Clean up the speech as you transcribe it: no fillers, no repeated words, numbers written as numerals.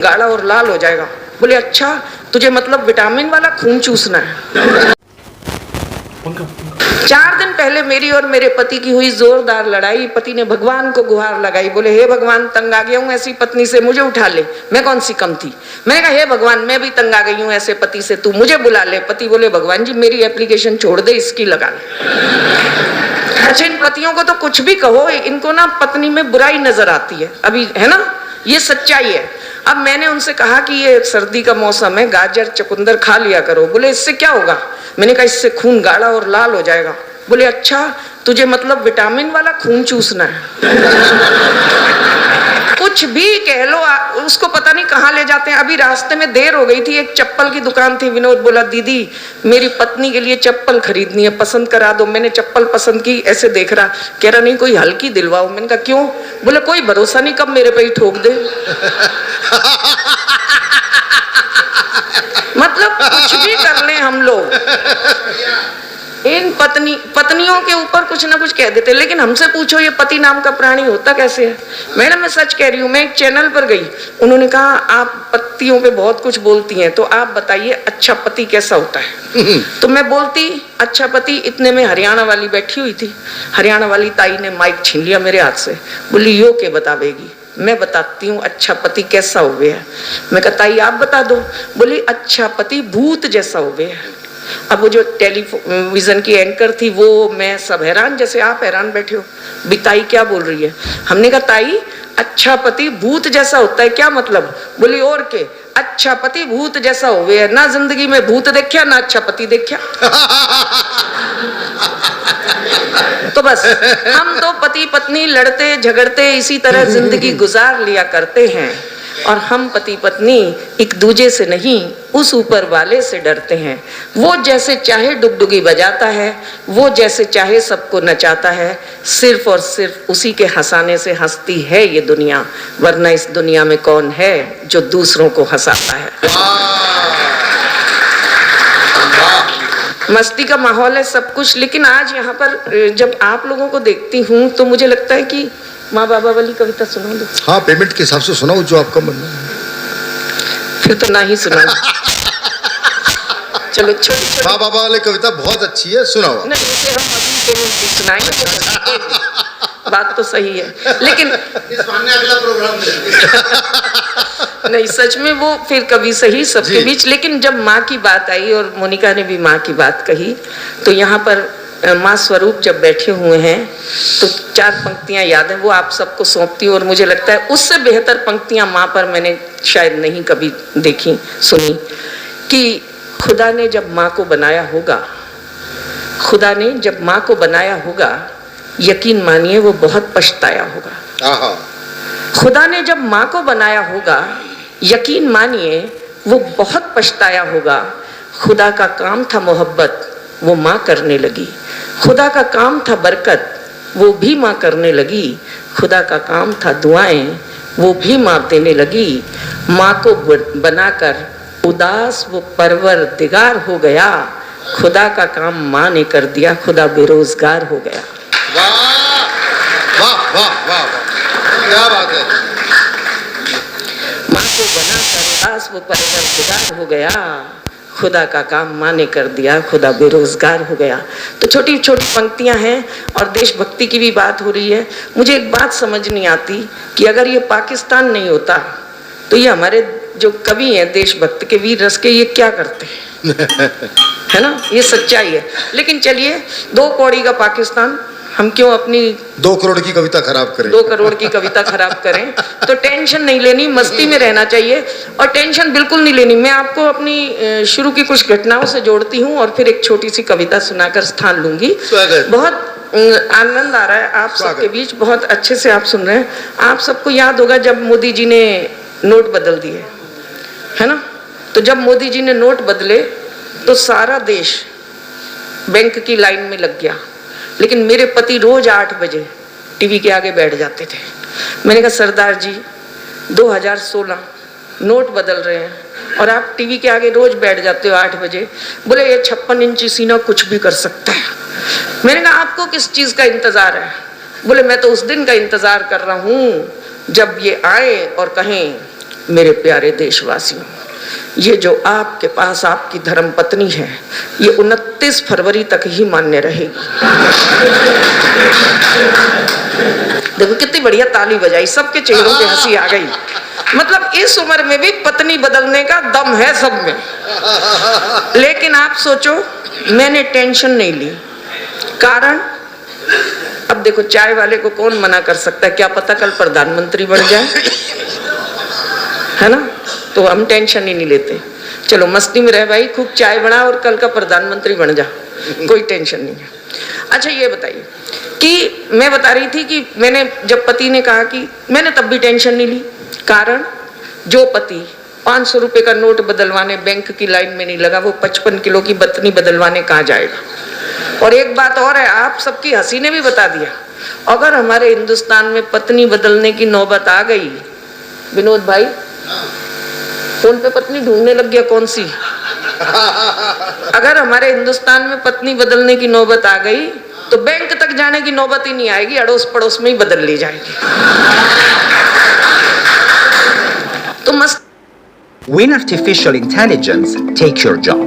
गाढ़ा और लाल हो जाएगा। बोले अच्छा, तुझे मतलब विटामिन वाला खून चूसना है। 4 दिन पहले मेरी और मेरे पति की हुई जोरदार लड़ाई। पति ने भगवान को गुहार लगाई, बोले हे भगवान, तंग आ गया हूँ ऐसी पत्नी से, मुझे उठा ले, मैं कौन सी कम थी। मैंने कहा हे भगवान, मैं भी तंग आ गई हूँ ऐसे पति से, तू मुझे बुला ले। पति बोले भगवान जी मेरी एप्लीकेशन छोड़ दे, इसकी लगा ले। अच्छा, इन पतियों को तो कुछ भी कहो, इनको ना पत्नी में बुराई नजर आती है, अभी है ना, ये सच्चाई है। अब मैंने उनसे कहा कि ये सर्दी का मौसम है, गाजर चुकंदर खा लिया करो। बोले इससे क्या होगा। मैंने कहा इससे खून गाढ़ा और लाल हो जाएगा। बोले अच्छा, तुझे मतलब विटामिन वाला खून चूसना है। कुछ भी कह लो, उसको पता नहीं कहाँ ले जाते हैं। अभी रास्ते में देर हो गई थी, एक चप्पल की दुकान थी। विनोद बोला दीदी मेरी पत्नी के लिए चप्पल खरीदनी है, पसंद करा दो। मैंने चप्पल पसंद की, ऐसे देख रहा, कह रहा नहीं कोई हल्की दिलवाओ। मैंने कहा क्यों। बोले कोई भरोसा नहीं कब मेरे पे ही ठोक दे। मतलब कुछ भी कर ले हम लोग, इन पत्नियों के ऊपर कुछ ना कुछ कह देते। लेकिन हमसे पूछो ये पति नाम का प्राणी होता कैसे है। मैडम मैं सच कह रही हूँ, मैं एक चैनल पर गई, उन्होंने कहा आप पतियों पे बहुत कुछ बोलती हैं, तो आप बताइए अच्छा पति कैसा होता है। तो मैं बोलती अच्छा पति, इतने में हरियाणा वाली बैठी हुई थी। हरियाणा वाली ताई ने माइक छीन लिया मेरे हाथ से, बोली यो के बतावेगी। मैं बताती हूँ अच्छा पति कैसा हो गया। मैं कहता आप बता दो। बोली अच्छा पति भूत जैसा हो गया। अब वो जो टेलीविजन की एंकर थी वो, मैं सब हैरान, जैसे आप हैरान बैठे हो, बिताई क्या बोल रही है। हमने कहा ताई अच्छा पति भूत जैसा होता है, क्या मतलब। बोली और के अच्छा पति भूत जैसा हो गया, ना जिंदगी में भूत देखा ना अच्छा पति देखा। तो बस हम तो पति पत्नी लड़ते झगड़ते इसी तरह जिंदगी गुजार लिया करते हैं, और हम पति पत्नी एक दूजे से नहीं उस ऊपर वाले से डरते हैं। वो जैसे चाहे डुगडुगी बजाता है, वो जैसे चाहे सबको नचाता है, सिर्फ और सिर्फ उसी के हंसाने से हंसती है ये दुनिया, वरना इस दुनिया में कौन है जो दूसरों को हंसाता है। मस्ती का माहौल है सब कुछ, लेकिन आज यहाँ पर जब आप लोगों को देखती हूँ तो मुझे लगता है कि माँ बाबा वाली कविता सुना दो। हाँ, पेमेंट के हिसाब से सुनाओ जो आपका मन है। फिर तो ना ही सुना। चलो छोटी माँ बाबा वाली कविता बहुत अच्छी है, सुनाओ। नहीं उसे हम अभी पेमेंट सुनाएंगे। बात तो सही है, लेकिन इस बहाने अगला प्रोग्राम नहीं सच में वो फिर कभी सही सबके बीच। लेकिन जब माँ की बात आई और मोनिका ने भी माँ की बात कही, तो यहाँ पर माँ स्वरूप जब बैठे हुए हैं तो 4 पंक्तियां याद हैं, वो आप सबको सौंपती हूँ। और मुझे लगता है उससे बेहतर पंक्तियां माँ पर मैंने शायद नहीं कभी देखी सुनी, कि खुदा ने जब माँ को बनाया होगा, खुदा ने जब माँ को बनाया होगा, यकीन मानिए वो बहुत पछताया होगा। खुदा ने जब माँ को बनाया होगा, यकीन मानिए वो बहुत पछताया होगा। खुदा का काम था मोहब्बत, वो माँ करने लगी। खुदा का काम था बरकत, वो भी माँ करने लगी। खुदा का काम था दुआएं, वो भी माँ देने लगी। माँ को बनाकर उदास वो परवरदिगार हो गया। खुदा का काम माँ ने कर दिया, खुदा बेरोजगार हो गया। वाह वाह वाह वाह, क्या बात है। माँ को बनाकर उदास वो परवरदिगार हो गया, खुदा का काम माँ ने कर दिया, खुदा बेरोजगार हो गया। तो छोटी छोटी पंक्तियां हैं और देशभक्ति की भी बात हो रही है। मुझे एक बात समझ नहीं आती कि अगर ये पाकिस्तान नहीं होता तो ये हमारे जो कवि हैं देशभक्त के, वीर रस के, ये क्या करते हैं। है ना, ये सच्चाई है। लेकिन चलिए 2 कौड़ी का पाकिस्तान, हम क्यों अपनी 2 करोड़ की कविता खराब करें। 2 करोड़ की कविता खराब करें। तो टेंशन नहीं लेनी, मस्ती में रहना चाहिए और टेंशन बिल्कुल नहीं लेनी। मैं आपको अपनी शुरू की कुछ घटनाओं से जोड़ती हूँ और फिर एक छोटी सी कविता सुनाकर स्थान लूंगी। बहुत आनंद आ रहा है आप सबके बीच, बहुत अच्छे से आप सुन रहे हैं। आप सबको याद होगा जब मोदी जी ने नोट बदल दिए, है ना। तो जब मोदी जी ने नोट बदले तो सारा देश बैंक की लाइन में लग गया। लेकिन मेरे पति रोज 8 बजे टीवी के आगे बैठ जाते थे। मैंने कहा सरदार जी 2016 नोट बदल रहे हैं और आप टीवी के आगे रोज बैठ जाते हो 8 बजे। बोले ये 56 इंची सीना कुछ भी कर सकता है। मैंने कहा आपको किस चीज का इंतजार है। बोले मैं तो उस दिन का इंतजार कर रहा हूँ जब ये आए और कहें मेरे प्यारे देशवासियों, ये जो आपके पास आपकी धर्म पत्नी है, ये 29 फरवरी तक ही मान्य रहेगी। देखो कितनी बढ़िया ताली बजाई, सबके चेहरों पे हंसी आ गई। मतलब इस उम्र में भी पत्नी बदलने का दम है सब में। लेकिन आप सोचो, मैंने टेंशन नहीं ली। कारण, अब देखो चाय वाले को कौन मना कर सकता है, क्या पता कल प्रधानमंत्री बन जाए, है ना? तो हम टेंशन ही नहीं लेते। चलो मस्ती में रह भाई, खूब चाय बना और कल का प्रधानमंत्री बन जा, कोई टेंशन नहीं है। अच्छा ये बताइए कि मैं बता रही थी कि मैंने जब पति ने कहा कि मैंने तब भी टेंशन नहीं ली। कारण, जो पति 500 रुपए का नोट बदलवाने बैंक की लाइन में नहीं लगा, वो 55 किलो की पत्नी बदलवाने कहाँ जाएगा। और एक बात और है, आप सबकी हंसी ने भी बता दिया, अगर हमारे हिंदुस्तान में पत्नी बदलने की नौबत आ गई, विनोद भाई फोन पे पत्नी ढूंढने लग गया कौन सी। अगर हमारे हिंदुस्तान में पत्नी बदलने की नौबत आ गई तो बैंक तक जाने की नौबत ही नहीं आएगी, अड़ोस पड़ोस में ही बदल ली जाएगी। तो मस्त When artificial intelligence takes your job.